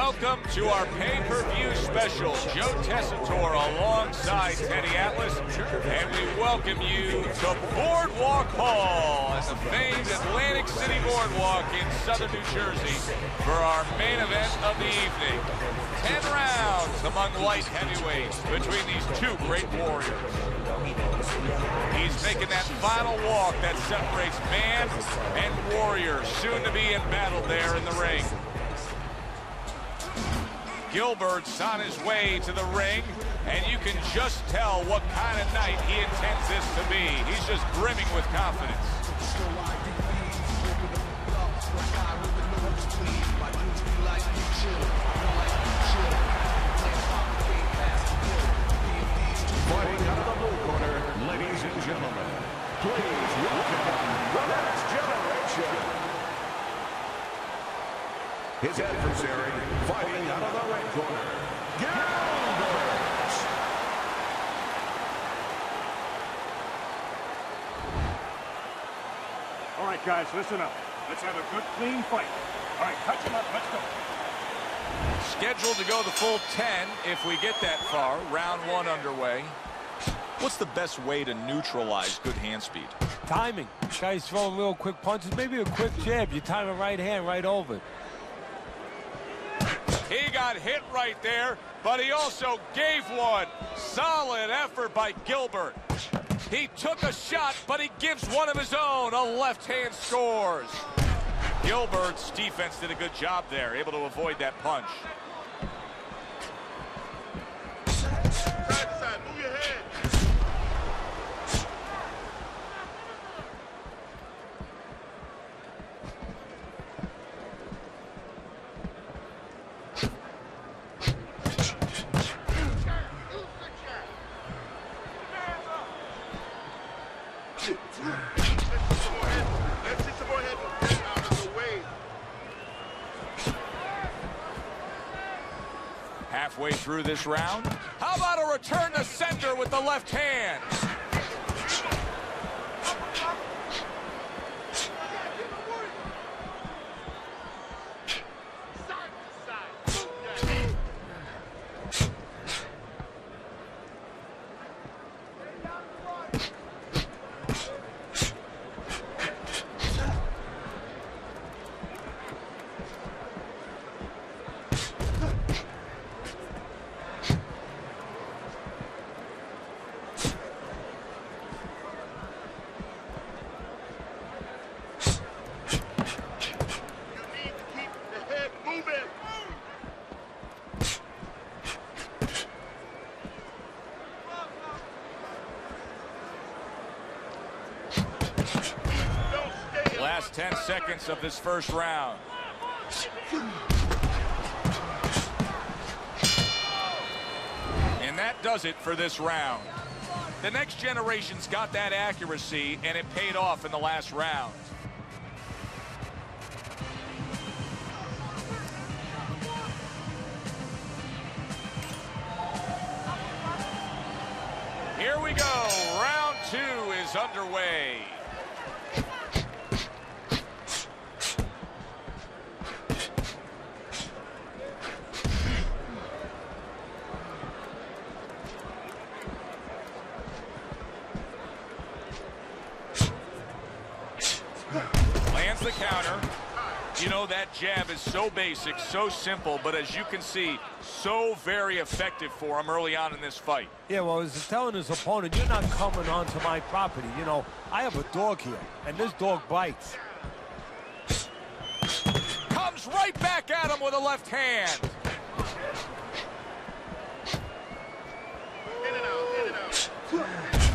welcome to our pay-per-view special. Joe Tessitore alongside Teddy Atlas, and we welcome you to Boardwalk Hall at the famed Atlantic City Boardwalk in southern New Jersey for our main event of the evening. 10 rounds among light heavyweights between these two great warriors. He's making that final walk that separates man and warrior, soon to be in battle there in the ring. Gilbert's on his way to the ring, and you can just tell what kind of night he intends this to be. He's just brimming with confidence. Fighting out of the blue corner, ladies and gentlemen, please welcome the next generation. His adversary, fighting out of the red corner, Gilbert. All right, guys, listen up. Let's have a good, clean fight. All right, touch him up. Let's go. Scheduled to go the full 10 if we get that far. Round one underway. What's the best way to neutralize good hand speed? Timing. Guys throwing real quick punches, maybe a quick jab. You time a right hand right over it. He got hit right there, but he also gave one. Solid effort by Gilbert. He took a shot, but he gives one of his own. A left hand scores. Gilbert's defense did a good job there, able to avoid that punch. Side to side, move your head. Let's hit some more head out of the way. Halfway through this round, how about a return to sender with the left hand? Side to side, move your head. You need to keep the head moving. Don't stay. Last 10 seconds of this first round. And that does it for this round. The next generation's got that accuracy, and it paid off in the last round. Here we go. Round two is underway. Lands the counter. You know, that jab is so basic, so simple, but as you can see, so very effective for him early on in this fight. Yeah, well, he's telling his opponent, you're not coming onto my property. You know, I have a dog here, and this dog bites. Comes right back at him with a left hand. In and out, in and out.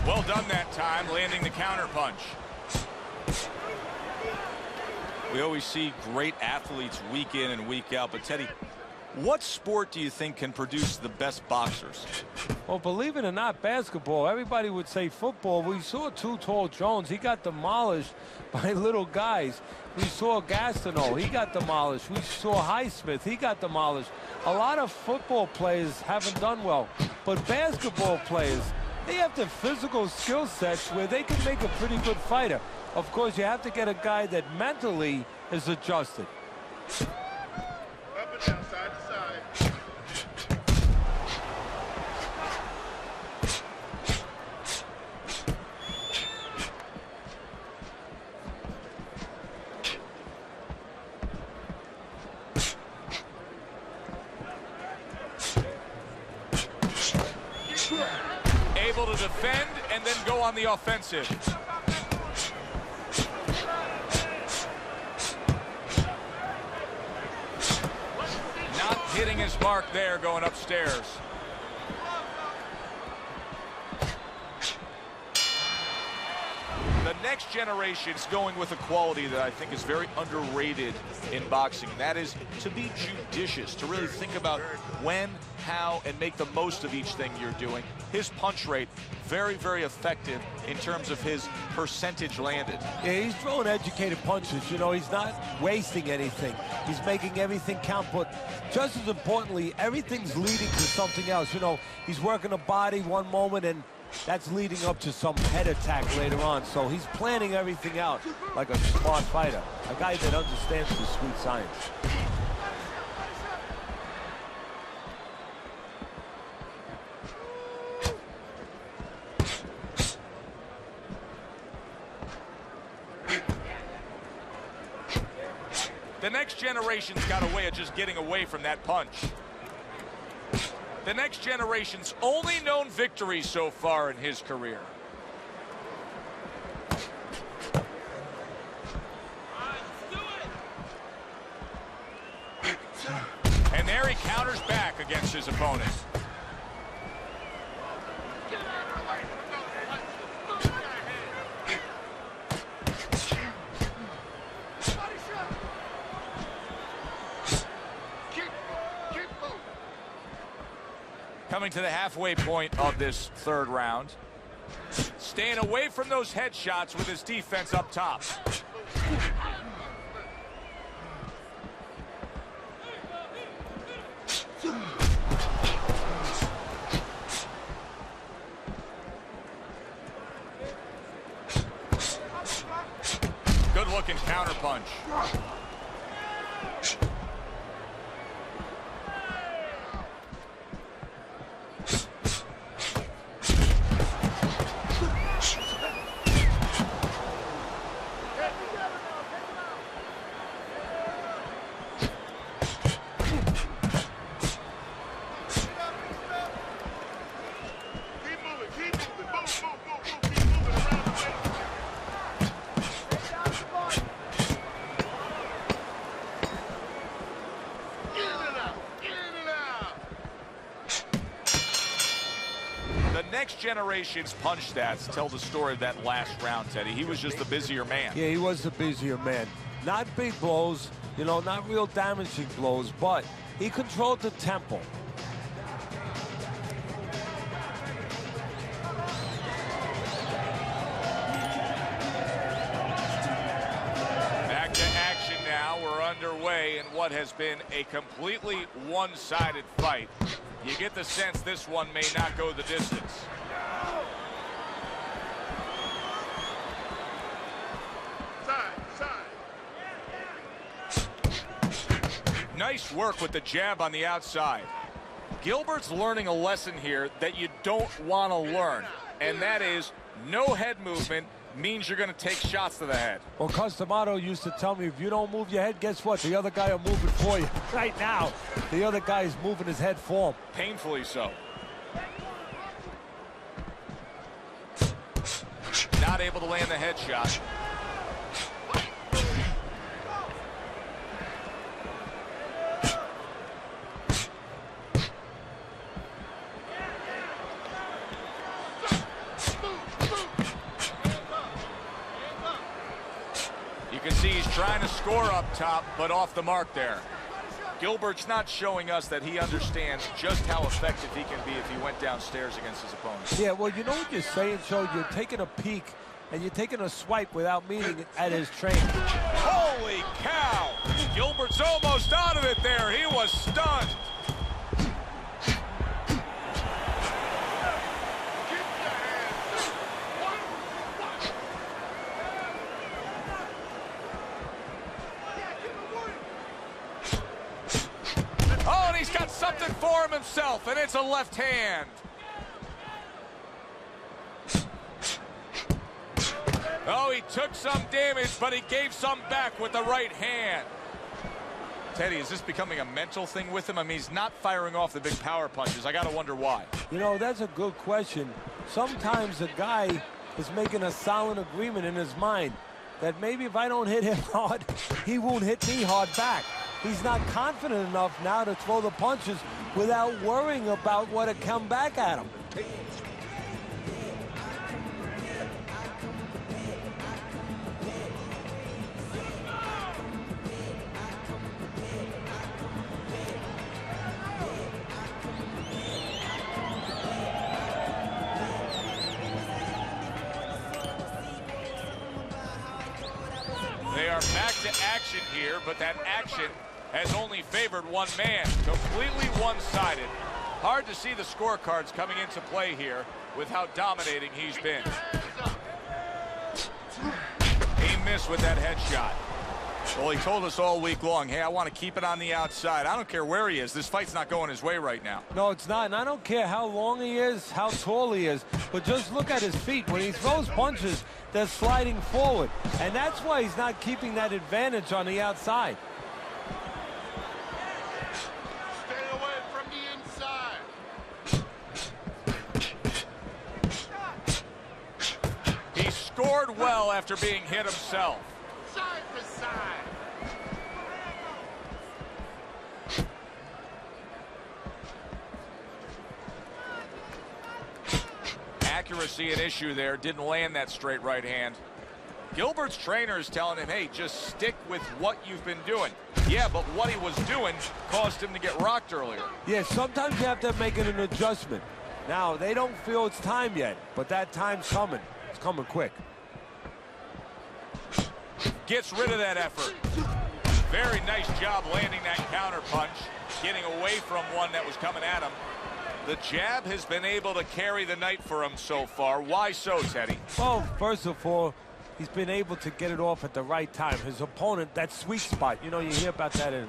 Well done that time, landing the counter punch. We always see great athletes week in and week out, but Teddy, what sport do you think can produce the best boxers? Well, believe it or not, basketball. Everybody would say football. We saw Too Tall Jones. He got demolished by little guys. We saw Gastineau. He got demolished. We saw Highsmith. He got demolished. A lot of football players haven't done well, but basketball players, they have the physical skill sets where they can make a pretty good fighter. Of course, you have to get a guy that mentally is adjusted. Up and down, side to side. able to defend and then go on the offensive. Not hitting his mark there, going upstairs. The next generation is going with a quality that I think is very underrated in boxing. That is to be judicious, to really think about when, how, and make the most of each thing you're doing. His punch rate, very, very effective in terms of his percentage landed. Yeah, he's throwing educated punches. You know, he's not wasting anything. He's making everything count, but just as importantly, everything's leading to something else. You know, he's working the body one moment, and that's leading up to some head attack later on. So he's planning everything out like a smart fighter, a guy that understands the sweet science. The next generation's got a way of just getting away from that punch. The next generation's only known victory so far in his career. And there he counters back against his opponent. Coming to the halfway point of this third round. Staying away from those headshots with his defense up top. Good looking counter punch. Next generation's punch stats tell the story of that last round, Teddy. He was just the busier man. Yeah, he was the busier man. Not big blows, you know, not real damaging blows, but he controlled the tempo. Back to action now. We're underway in what has been a completely one-sided fight. You get the sense this one may not go the distance. Nice work with the jab on the outside. Gilbert's learning a lesson here that you don't want to learn, and that is no head movement means you're going to take shots to the head. Well, Cus D'Amato used to tell me, if you don't move your head, guess what? The other guy will move it for you. Right now, the other guy is moving his head for him. Painfully so. Not able to land the headshot. You can see he's trying to score up top, but off the mark there. Gilbert's not showing us that he understands just how effective he can be if he went downstairs against his opponent. Yeah, well, you know what you're saying, Joe? You're taking a peek and you're taking a swipe without meaning it at his trainer. Holy cow! Gilbert's almost out of it there. He was stunned. Oh, and he's got something for him himself, and it's a left hand. Oh, he took some damage, but he gave some back with the right hand. Teddy, is this becoming a mental thing with him? I mean, he's not firing off the big power punches. I got to wonder why. You know, that's a good question. sometimes a guy is making a silent agreement in his mind that maybe if I don't hit him hard, he won't hit me hard back. He's not confident enough now to throw the punches without worrying about what will come back at him. They are back to action here, but that action has only favored one man. Completely one-sided. Hard to see the scorecards coming into play here with how dominating he's been. He missed with that headshot. Well, he told us all week long, hey, I want to keep it on the outside. I don't care where he is. This fight's not going his way right now. No, it's not. And I don't care how long he is, how tall he is, but just look at his feet. When he throws punches, they're sliding forward. And that's why he's not keeping that advantage on the outside. Stay away from the inside. He scored well after being hit himself. Side to side. Accuracy an issue there. Didn't land that straight right hand. Gilbert's trainer is telling him, hey, just stick with what you've been doing. Yeah, but what he was doing caused him to get rocked earlier. Yeah, sometimes you have to make an adjustment. Now, they don't feel it's time yet, but that time's coming. It's coming quick. Gets rid of that effort. Very nice job landing that counter punch, getting away from one that was coming at him. The jab has been able to carry the night for him so far. Why so, Teddy? Well, first of all, he's been able to get it off at the right time. His opponent, that sweet spot, you know, you hear about that in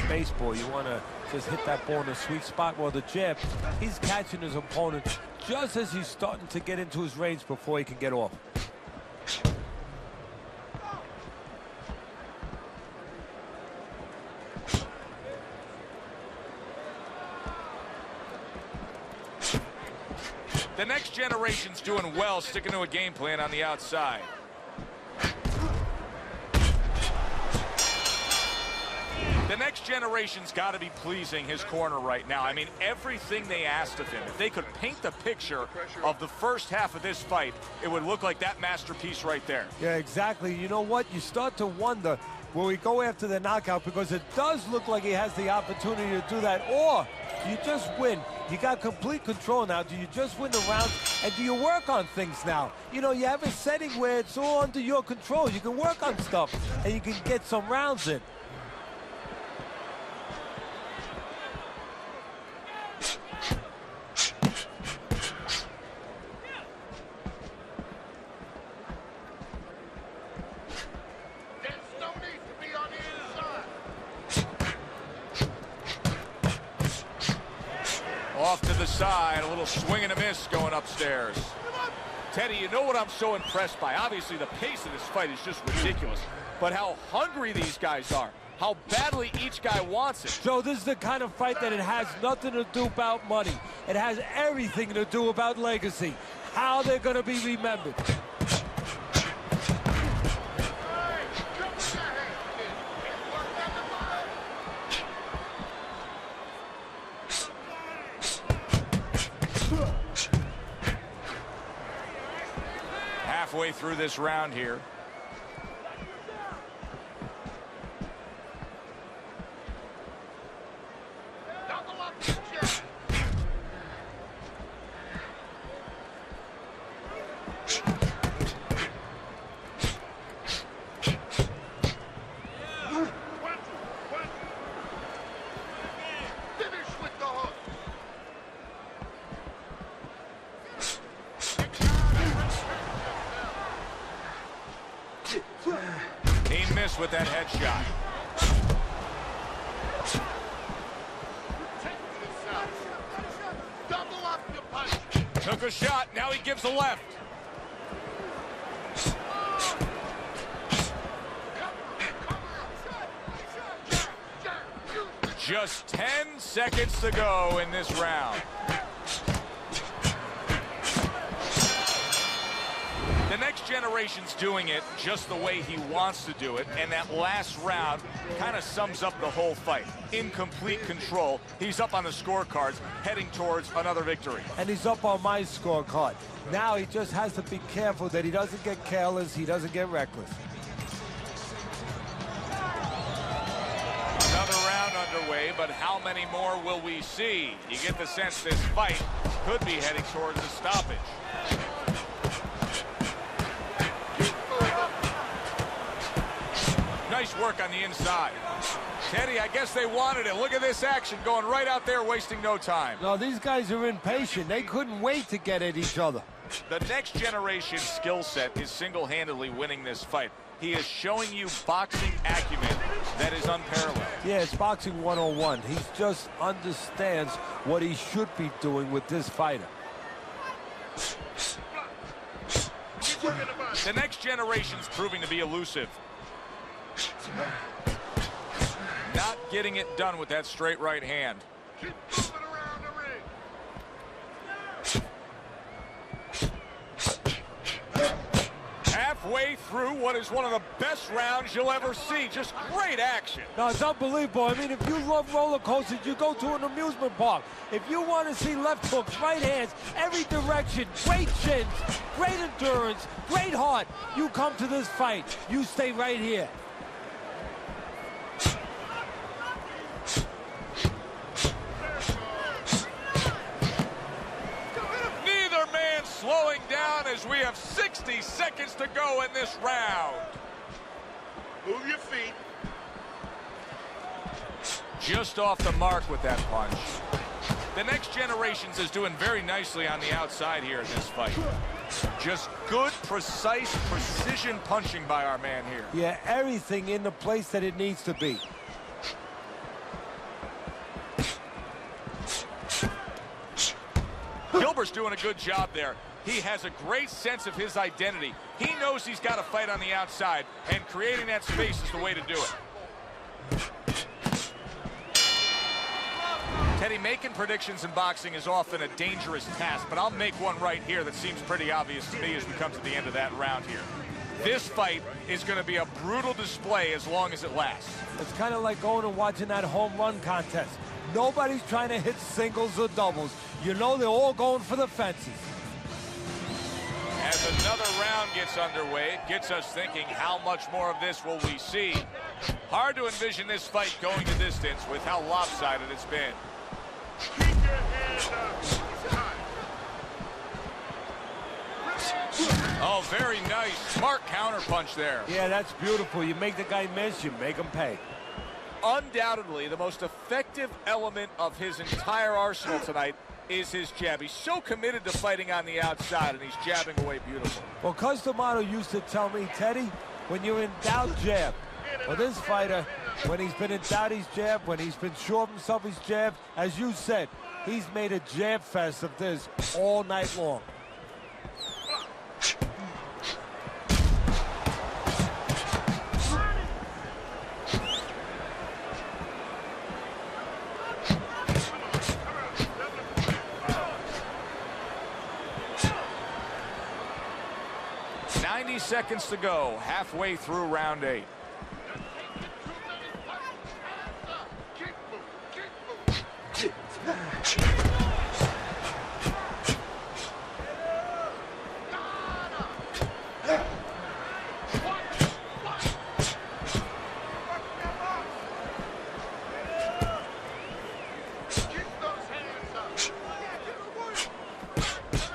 baseball. You want to just hit that ball in the sweet spot. Well, the jab, he's catching his opponent just as he's starting to get into his range before he can get off. The next generation's doing well, sticking to a game plan on the outside. The next generation's got to be pleasing his corner right now. I mean, everything they asked of him, if they could paint the picture of the first half of this fight, it would look like that masterpiece right there. Yeah, exactly. You know what? You start to wonder, will we go after the knockout? Because it does look like he has the opportunity to do that. Or you just win. You got complete control now. Do you just win the rounds? And do you work on things now? You know, you have a setting where it's all under your control. You can work on stuff, and you can get some rounds in. Off to the side, a little swing and a miss going upstairs. Teddy, you know what I'm so impressed by? Obviously, the pace of this fight is just ridiculous. But how hungry these guys are. How badly each guy wants it. So this is the kind of fight that it has nothing to do about money. It has everything to do about legacy. How they're going to be remembered. Halfway through this round here. He missed with that headshot. Took a shot, now he gives a left. Just 10 seconds to go in this round. The next generation's doing it just the way he wants to do it, and that last round kind of sums up the whole fight. In complete control, he's up on the scorecards, heading towards another victory. And he's up on my scorecard. Now he just has to be careful that he doesn't get careless, he doesn't get reckless. Another round underway, but how many more will we see? You get the sense this fight could be heading towards a stoppage. Nice work on the inside. Teddy, I guess they wanted it. Look at this action going right out there, wasting no time. No, these guys are impatient. They couldn't wait to get at each other. The next generation skill set is single-handedly winning this fight. He is showing you boxing acumen that is unparalleled. Yeah, it's boxing 101. He just understands what he should be doing with this fighter. The next generation's proving to be elusive. Not getting it done with that straight right hand. Keep moving around the ring. Halfway through what is one of the best rounds you'll ever see. Just great action. No, it's unbelievable. I mean, if you love roller coasters, you go to an amusement park. If you want to see left hooks, right hands, every direction, great chins, great endurance, great heart, you come to this fight. You stay right here. Slowing down as we have 60 seconds to go in this round. Move your feet. Just off the mark with that punch. The next generations is doing very nicely on the outside here in this fight. Just good, precise, precision punching by our man here. Yeah, everything in the place that it needs to be. Gilbert's doing a good job there. He has a great sense of his identity. He knows he's got to fight on the outside, and creating that space is the way to do it. Teddy, making predictions in boxing is often a dangerous task, but I'll make one right here that seems pretty obvious to me as we come to the end of that round here. This fight is going to be a brutal display as long as it lasts. It's kind of like going and watching that home run contest. Nobody's trying to hit singles or doubles. You know they're all going for the fences. As another round gets underway, it gets us thinking, how much more of this will we see? Hard to envision this fight going the distance with how lopsided it's been. Keep your hand up. Oh, very nice. Smart counterpunch there. Yeah, that's beautiful. You make the guy miss, you make him pay. Undoubtedly, the most effective element of his entire arsenal tonight is his jab. He's so committed to fighting on the outside, and he's jabbing away beautifully. Well, Cus D'Amato used to tell me, Teddy, when you're in doubt, jab. Well, this fighter, when he's been in doubt, he's jabbed. When he's been sure of himself, he's jabbed. As you said, he's made a jab fest of this all night long. Seconds to go, halfway through round 8.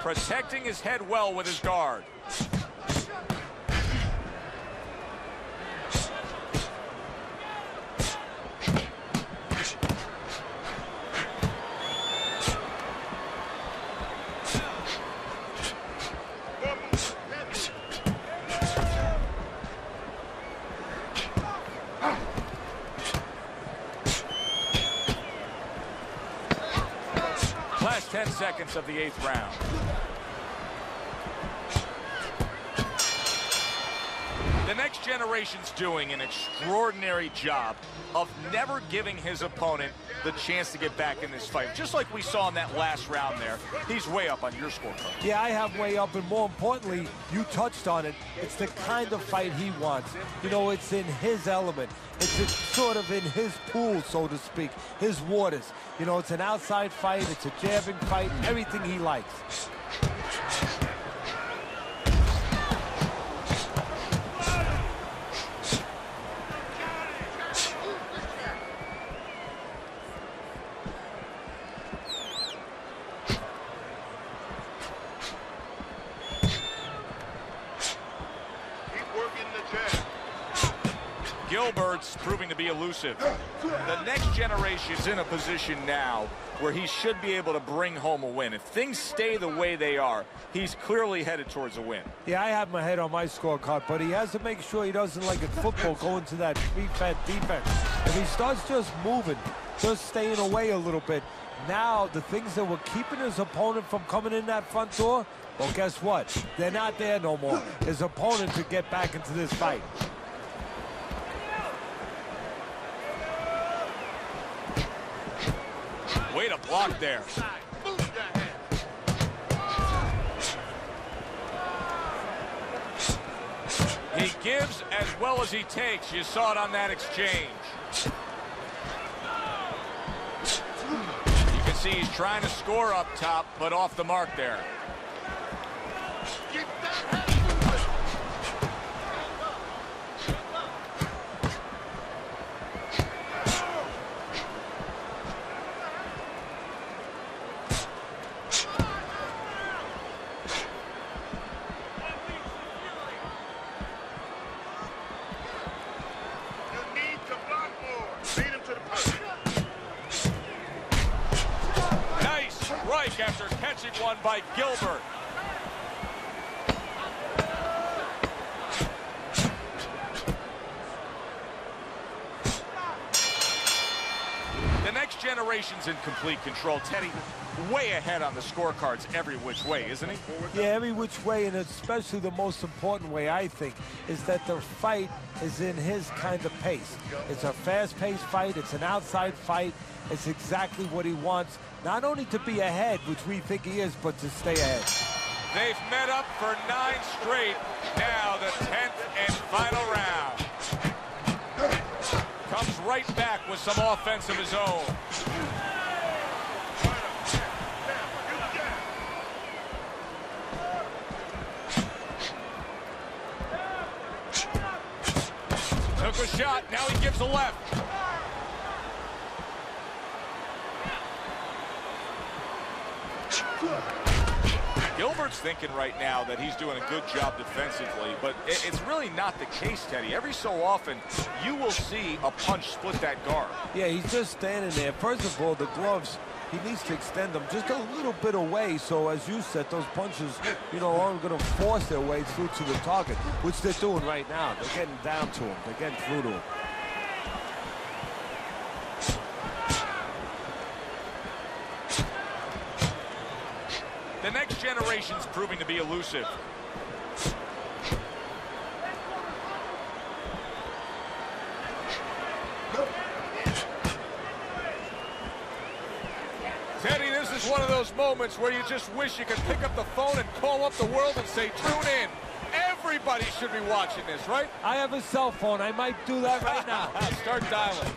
Protecting his head well with his guard. Last 10 seconds of the 8th round. The next generation's doing an extraordinary job of never giving his opponent the chance to get back in this fight. Just like we saw in that last round there, he's way up on your scorecard. Yeah, I have way up, and more importantly, you touched on it. It's the kind of fight he wants. You know, it's in his element. It's sort of in his pool, so to speak, his waters. You know, it's an outside fight. It's a jabbing fight, everything he likes. Gilbert's proving to be elusive. The next generation's in a position now where he should be able to bring home a win. If things stay the way they are, he's clearly headed towards a win. Yeah, I have my head on my scorecard, but he has to make sure he doesn't, like in football, go into that three-fat defense. If he starts just moving, just staying away a little bit, now the things that were keeping his opponent from coming in that front door, well, guess what? They're not there no more. His opponent could get back into this fight. Way to block there. He gives as well as he takes. You saw it on that exchange. You can see he's trying to score up top, but off the mark there. After catching one by Gilbert. The next generation's in complete control. Teddy, way ahead on the scorecards every which way, isn't he? Yeah, every which way, and especially the most important way, I think, is that the fight is in his kind of pace. It's a fast-paced fight. It's an outside fight. It's exactly what he wants, not only to be ahead, which we think he is, but to stay ahead. They've met up for 9 straight. Now the 10th and final round. Comes right back with some offense of his own. Took a shot, now he gives a left. Gilbert's thinking right now that he's doing a good job defensively, but it's really not the case, Teddy. Every so often, you will see a punch split that guard. Yeah, he's just standing there. First of all, the gloves, he needs to extend them just a little bit away, so as you said, those punches, you know, aren't going to force their way through to the target, which they're doing right now. They're getting down to him. They're getting through to him. The next generation's proving to be elusive. Teddy, this is one of those moments where you just wish you could pick up the phone and call up the world and say, tune in. Everybody should be watching this, right? I have a cell phone. I might do that right now. Start dialing.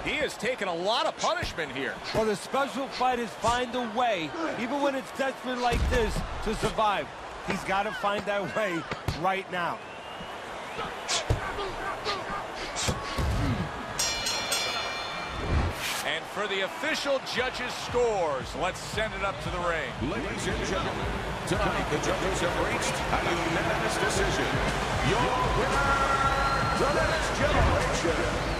He has taken a lot of punishment here. Well, the special fighters find a way, even when it's desperate like this, to survive. He's got to find that way right now. And for the official judges' scores, let's send it up to the ring. Ladies and gentlemen, tonight the judges have reached a unanimous decision. Your winner, the next generation.